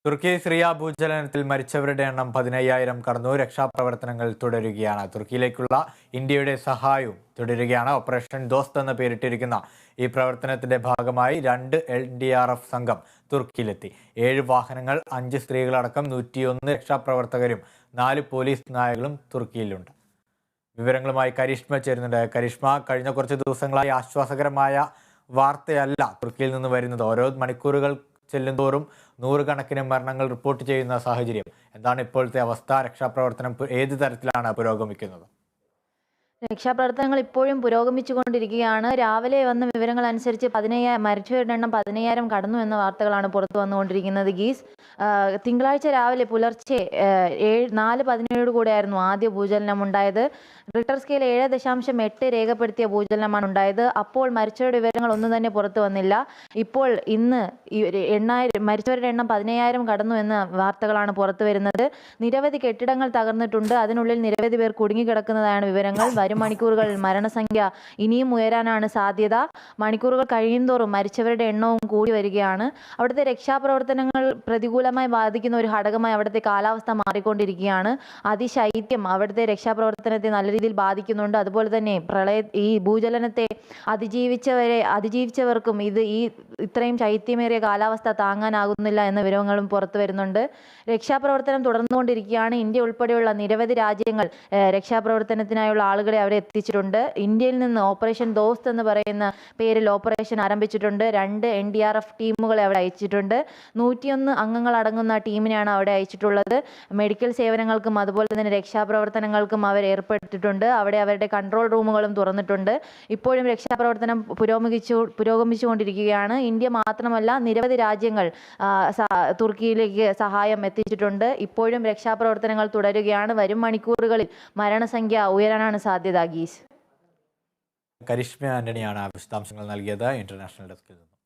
തുർക്കി Syria ഭൂചലനത്തിൽ മരിച്ചവരുടെ എണ്ണം 15,000 കടന്നു. രക്ഷാപ്രവർത്തനങ്ങൾ തുടരുകയാണ്. തുർക്കിയിലേക്കുള്ള ഇന്ത്യയുടെ സഹായവും തുടരുകയാണ്. ഓപ്പറേഷൻ ദോസ്ത് എന്ന് പേരിട്ടിരിക്കുന്ന ഈ പ്രവർത്തനത്തിന്റെ ഭാഗമായി 2 NDRF സംഘം തുർക്കിയിലെത്തി. 7 വാഹനങ്ങൾ, 5 സ്ത്രീകളടക്കം 101 രക്ഷാപ്രവർത്തകരും 4 പോലീസ് നായകളും തുർക്കിയിലുണ്ട്. വിവരങ്ങളുമായി കരിഷ്മ ചേരുന്നുണ്ട്. കരിഷ്മ, കഴിഞ്ഞ കുറച്ച് ദിവസങ്ങളായി ആശ്വാസകരമായ വാർത്തയല്ല തുർക്കിയിൽ നിന്ന് വരുന്നത്. ഓരോ മണിക്കൂറുകൾ ചെല്ലുന്തോറും നൂറുകണക്കിന് മരണങ്ങൾ റിപ്പോർട്ട് ചെയ്യുന്ന സാഹചര്യം. എന്താണ് ഇപ്പോഴത്തെ അവസ്ഥ? രക്ഷാപ്രവർത്തനം ഏത് തരത്തിലാണ് പുരോഗമിക്കുന്നത്? രക്ഷാപ്രവർത്തനങ്ങൾ ഇപ്പോഴും പുരോഗമിച്ചുകൊണ്ടിരിക്കുകയാണ്. രാവിലെ വന്ന വിവരങ്ങൾ അനുസരിച്ച് മരിച്ചവരുടെ എണ്ണം 15,000 കടന്നു എന്ന വാർത്തകളാണ് പുറത്തു വന്നുകൊണ്ടിരിക്കുന്നത്. ഗീസ്, തിങ്കളാഴ്ച രാവിലെ പുലർച്ചെ 4:17 കൂടെയായിരുന്നു ആദ്യ ഭൂചലനം ഉണ്ടായത്. റിക്ടർ സ്കെയിൽ 7.8 രേഖപ്പെടുത്തിയ ഭൂചലനമാണ് ഉണ്ടായത്. അപ്പോൾ മരിച്ചവരുടെ വിവരങ്ങൾ ഒന്നും തന്നെ പുറത്തു വന്നില്ല. ഇപ്പോൾ ഇന്ന് മരിച്ചവരുടെ എണ്ണം 15,000 കടന്നു എന്ന വാർത്തകളാണ് പുറത്തു വരുന്നത്. നിരവധി കെട്ടിടങ്ങൾ തകർന്നിട്ടുണ്ട്. അതിനുള്ളിൽ നിരവധി പേർ കുടുങ്ങിക്കിടക്കുന്നതാണ് വിവരങ്ങൾ. വരും മണിക്കൂറുകളിൽ മരണസംഖ്യ ഇനിയും ഉയരാനാണ് സാധ്യത. മണിക്കൂറുകൾ കഴിയുന്തോറും മരിച്ചവരുടെ എണ്ണവും കൂടി വരികയാണ്. അവിടുത്തെ രക്ഷാപ്രവർത്തനങ്ങൾ പ്രതികൂലമായി ബാധിക്കുന്ന ഒരു ഘടകമായി അവിടുത്തെ കാലാവസ്ഥ മാറിക്കൊണ്ടിരിക്കുകയാണ്. അതിശൈത്യം അവിടുത്തെ രക്ഷാപ്രവർത്തനത്തെ നല്ല രീതിയിൽ ബാധിക്കുന്നുണ്ട്. അതുപോലെ തന്നെ ഈ ഭൂചലനത്തെ അതിജീവിച്ചവർക്കും ഇത്രയും ശൈത്യമേറിയ കാലാവസ്ഥ താങ്ങാനാകുന്നില്ല എന്ന വിവരങ്ങളും പുറത്തു വരുന്നുണ്ട്. രക്ഷാപ്രവർത്തനം തുടർന്നുകൊണ്ടിരിക്കുകയാണ്. ഇന്ത്യ ഉൾപ്പെടെയുള്ള നിരവധി രാജ്യങ്ങൾ രക്ഷാപ്രവർത്തനത്തിനായുള്ള ആളുകളെ അവിടെ എത്തിച്ചിട്ടുണ്ട്. ഇന്ത്യയിൽ നിന്ന് ഓപ്പറേഷൻ ദോസ്ത് എന്ന് പറയുന്ന പേരിൽ ഓപ്പറേഷൻ ആരംഭിച്ചിട്ടുണ്ട്. 2 NDRF ടീമുകളെ അവിടെ അയച്ചിട്ടുണ്ട്. 101 അംഗങ്ങൾ അടങ്ങുന്ന ടീമിനെയാണ് അവിടെ അയച്ചിട്ടുള്ളത്. മെഡിക്കൽ സേവനങ്ങൾക്കും അതുപോലെ തന്നെ രക്ഷാപ്രവർത്തനങ്ങൾക്കും അവർ ഏർപ്പെട്ടിട്ടുണ്ട്. അവിടെ അവരുടെ കൺട്രോൾ റൂമുകളും തുറന്നിട്ടുണ്ട്. ഇപ്പോഴും രക്ഷാപ്രവർത്തനം പുരോഗമിച്ചുകൊണ്ടിരിക്കുകയാണ്. ഇന്ത്യ മാത്രമല്ല, നിരവധി രാജ്യങ്ങൾ തുർക്കിയിലേക്ക് സഹായം എത്തിച്ചിട്ടുണ്ട്. ഇപ്പോഴും രക്ഷാപ്രവർത്തനങ്ങൾ തുടരുകയാണ്. വരും മണിക്കൂറുകളിൽ മരണസംഖ്യ ഉയരാനാണ് സാധ്യത. ഗീസ്, കരിഷ്മ ആന്റണിയാണ് വിശദാംശങ്ങൾ നൽകിയത് ഇന്റർനാഷണൽ ഡെസ്കിൽ നിന്ന്.